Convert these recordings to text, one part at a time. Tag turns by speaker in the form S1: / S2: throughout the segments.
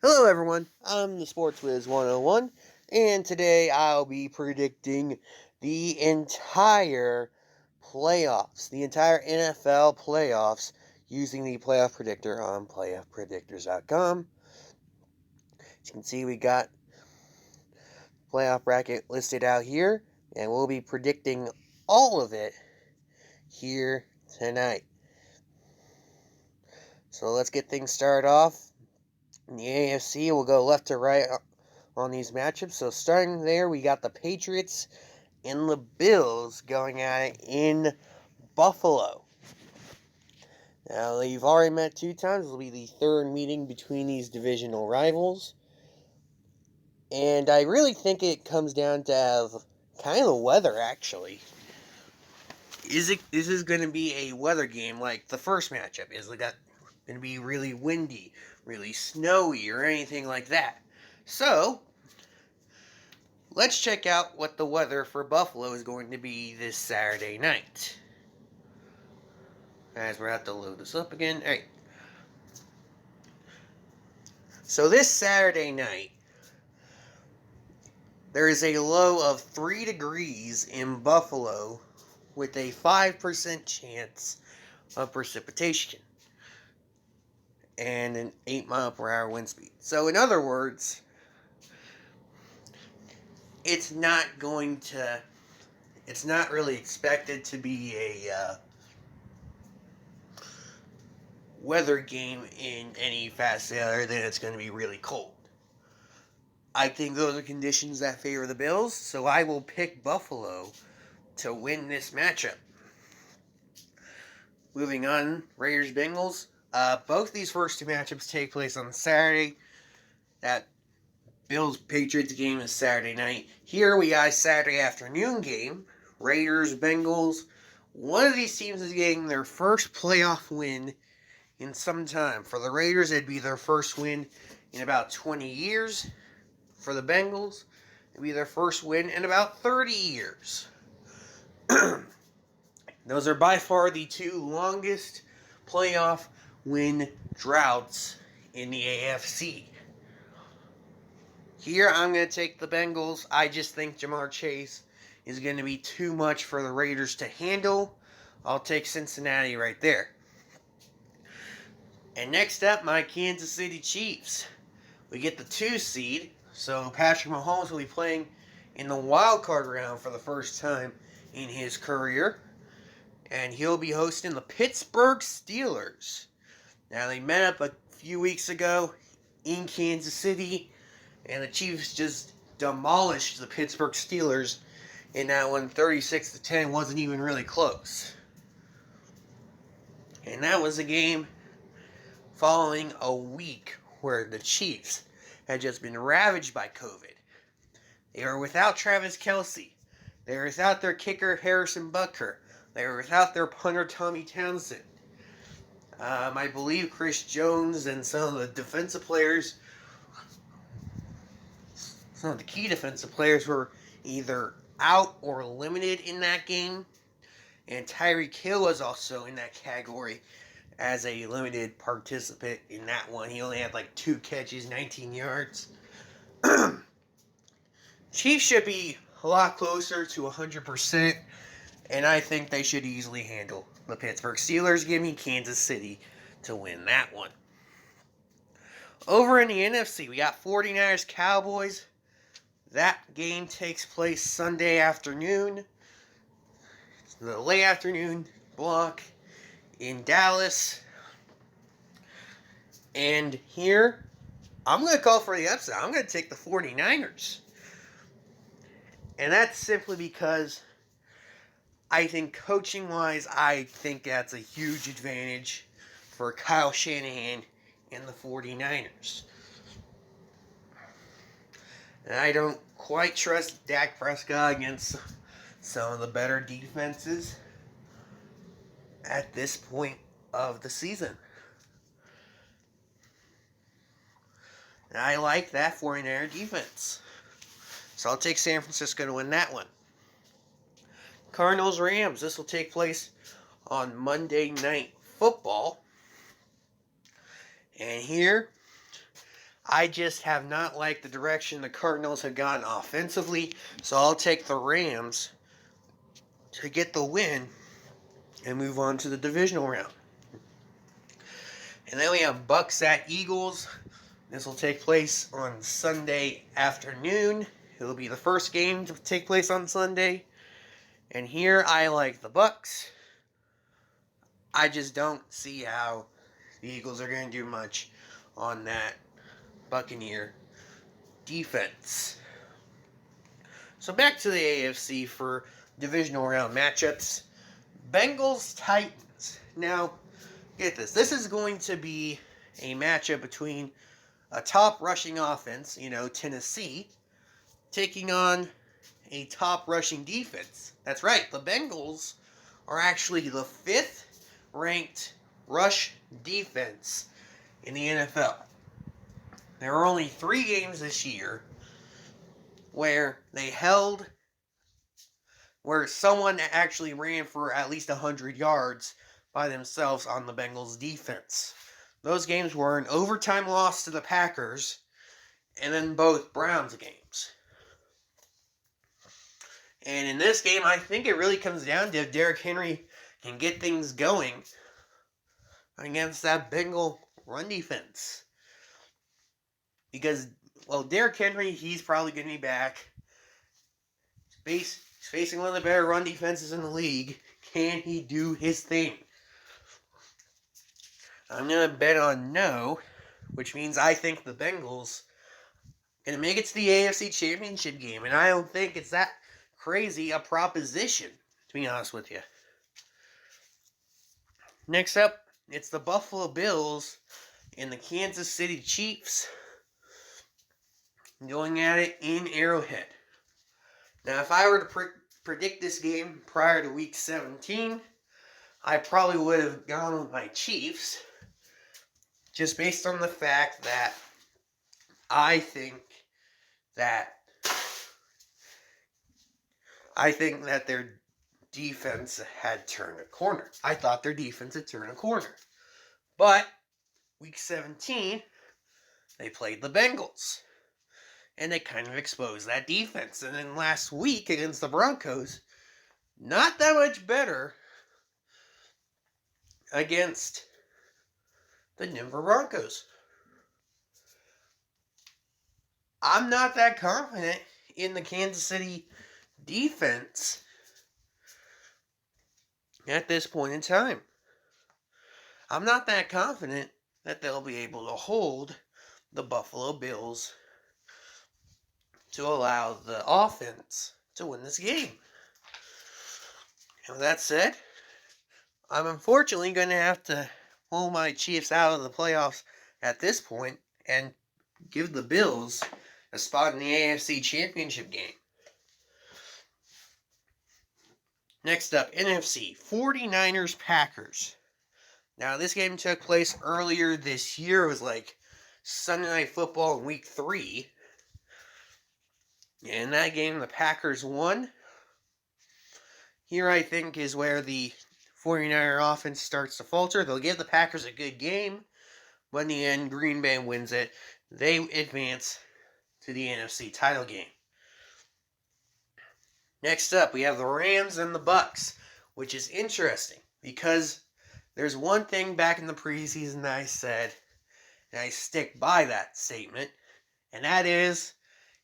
S1: Hello everyone, I'm the Sports Wiz 101, and today I'll be predicting the entire the entire NFL playoffs, using the playoff predictor on playoffpredictors.com. As you can see, we got playoff bracket listed out here, and we'll be predicting all of it here tonight. So let's get things started off. In the AFC, we'll go left to right on these matchups. So starting there, we got the Patriots and the Bills going at it in Buffalo. Now, they've already met two times. This will be the third meeting between these divisional rivals. And I really think it comes down to kind of the weather, actually. This is going to be a weather game like the first matchup? Is it going to be really windy, really snowy, or anything like that? So, let's check out what the weather for Buffalo is going to be this Saturday night. As we're about to load this up again. Alright. So this Saturday night, there is a low of 3 degrees in Buffalo with a 5% chance of precipitation and an 8-mile-per-hour wind speed. So in other words, it's not really expected to be a weather game in any facet other than it's going to be really cold. I think those are conditions that favor the Bills, so I will pick Buffalo to win this matchup. Moving on, Raiders-Bengals. Both these first two matchups take place on Saturday. That Bills-Patriots game is Saturday night. Here we got a Saturday afternoon game. Raiders-Bengals. One of these teams is getting their first playoff win in some time. For the Raiders, it'd be their first win in about 20 years. For the Bengals, it'd be their first win in about 30 years. Those are by far the two longest playoff win droughts in the AFC. Here, I'm going to take the Bengals. I just think Ja'Marr Chase is going to be too much for the Raiders to handle. I'll take Cincinnati right there. And next up, my Kansas City Chiefs. We get the 2 seed, so Patrick Mahomes will be playing in the wild card round for the first time in his career. And he'll be hosting the Pittsburgh Steelers. Now, they met up a few weeks ago in Kansas City, and the Chiefs just demolished the Pittsburgh Steelers in that one. 36-10 wasn't even really close. And that was a game following a week where the Chiefs had just been ravaged by COVID. They were without Travis Kelce. They were without their kicker, Harrison Butker. They were without their punter, Tommy Townsend. I believe Chris Jones and some of the key defensive players were either out or limited in that game. And Tyreek Hill was also in that category as a limited participant in that one. He only had like 2 catches, 19 yards. Chiefs should be a lot closer to 100%, and I think they should easily handle the Pittsburgh Steelers. Give me Kansas City to win that one. Over in the NFC, we got 49ers Cowboys. That game takes place Sunday afternoon. It's the late afternoon block in Dallas. And here, I'm going to call for the upset. I'm going to take the 49ers. And that's simply because I think coaching-wise, I think that's a huge advantage for Kyle Shanahan and the 49ers. And I don't quite trust Dak Prescott against some of the better defenses at this point of the season. And I like that 49er defense. So I'll take San Francisco to win that one. Cardinals-Rams. This will take place on Monday Night Football. And here, I just have not liked the direction the Cardinals have gone offensively, so I'll take the Rams to get the win and move on to the divisional round. And then we have Bucks at Eagles. This will take place on Sunday afternoon. It'll be the first game to take place on Sunday. And here I like the Bucks. I just don't see how the Eagles are going to do much on that Buccaneer defense. So back to the AFC for divisional round matchups. Bengals Titans. Now, get this. This is going to be a matchup between a top rushing offense, Tennessee, taking on a top rushing defense. That's right. The Bengals are actually the 5th ranked rush defense in the NFL. There are only 3 games this year where someone actually ran for at least 100 yards by themselves on the Bengals defense. Those games were an overtime loss to the Packers and then both Browns games. And in this game, I think it really comes down to if Derrick Henry can get things going against that Bengal run defense. Because, Derrick Henry, he's probably going to be back. He's facing one of the better run defenses in the league. Can he do his thing? I'm going to bet on no, which means I think the Bengals are going to make it to the AFC Championship game. And I don't think it's that crazy a proposition, to be honest with you. Next up, it's the Buffalo Bills and the Kansas City Chiefs going at it in Arrowhead. Now, if I were to predict this game prior to Week 17, I probably would have gone with my Chiefs, just based on the fact that I think that their defense had turned a corner. I thought their defense had turned a corner. But Week 17, they played the Bengals. And they kind of exposed that defense. And then last week against the Broncos, not that much better against the Denver Broncos. I'm not that confident in the Kansas City defense at this point in time. I'm not that confident that they'll be able to hold the Buffalo Bills to allow the offense to win this game. And with that said, I'm unfortunately going to have to pull my Chiefs out of the playoffs at this point and give the Bills a spot in the AFC Championship game. Next up, NFC, 49ers Packers. Now, this game took place earlier this year. It was like Sunday Night Football in Week 3. And in that game, the Packers won. Here, I think, is where the 49er offense starts to falter. They'll give the Packers a good game, but in the end, Green Bay wins it. They advance to the NFC title game. Next up, we have the Rams and the Bucks, which is interesting because there's one thing back in the preseason that I said, and I stick by that statement, and that is,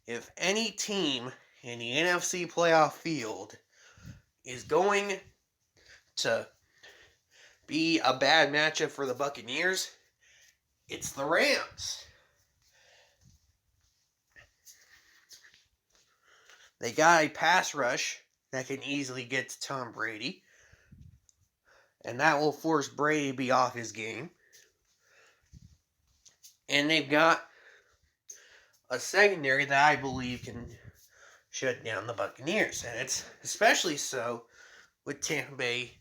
S1: if any team in the NFC playoff field is going to be a bad matchup for the Buccaneers, it's the Rams. They got a pass rush that can easily get to Tom Brady, and that will force Brady to be off his game. And they've got a secondary that I believe can shut down the Buccaneers. And it's especially so with Tampa Bay's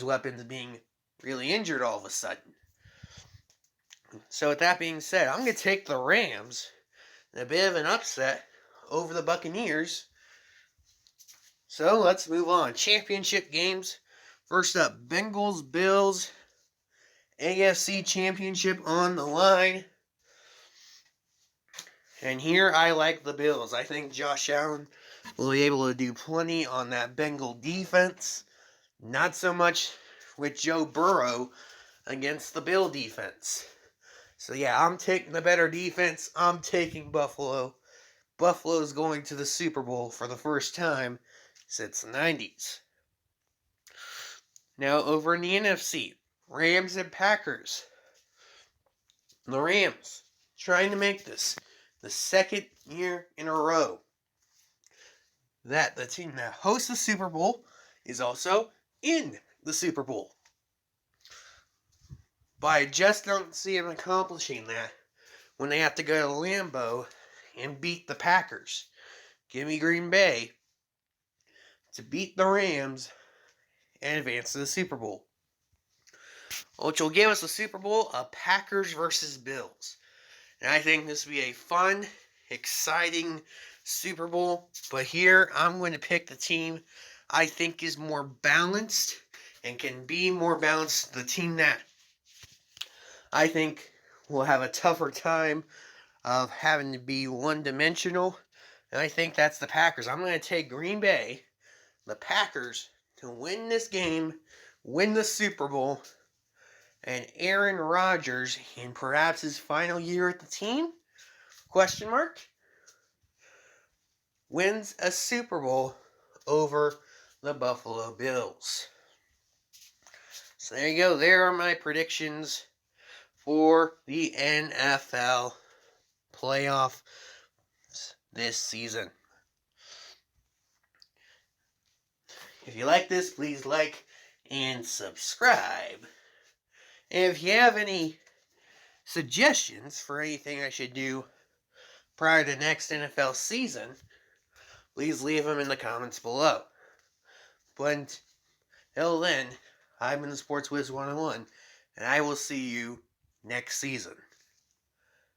S1: weapons being really injured all of a sudden. So with that being said, I'm going to take the Rams in a bit of an upset over the Buccaneers. So let's move on. Championship games. First up, Bengals, Bills. AFC Championship on the line. And here I like the Bills. I think Josh Allen will be able to do plenty on that Bengal defense. Not so much with Joe Burrow against the Bill defense. So yeah, I'm taking the better defense. I'm taking Buffalo. Buffalo's going to the Super Bowl for the first time since the 90s. Now over in the NFC, Rams and Packers. The Rams trying to make this the second year in a row that the team that hosts the Super Bowl is also in the Super Bowl. But I just don't see them accomplishing that when they have to go to Lambeau and beat the Packers. Give me Green Bay to beat the Rams and advance to the Super Bowl. Which will give us the Super Bowl of Packers versus Bills. And I think this will be a fun, exciting Super Bowl. But here, I'm going to pick the team I think is more balanced and can be more balanced. The team that I think will have a tougher time of having to be one-dimensional. And I think that's the Packers. I'm going to take Green Bay, the Packers, to win this game, win the Super Bowl, and Aaron Rodgers, in perhaps his final year at the team, question mark, wins a Super Bowl over the Buffalo Bills. So there you go. There are my predictions for the NFL playoff this season. If you like this, please like and subscribe. And if you have any suggestions for anything I should do prior to next NFL season, please leave them in the comments below. But until then, I've been the Sports Wiz 101, and I will see you next season.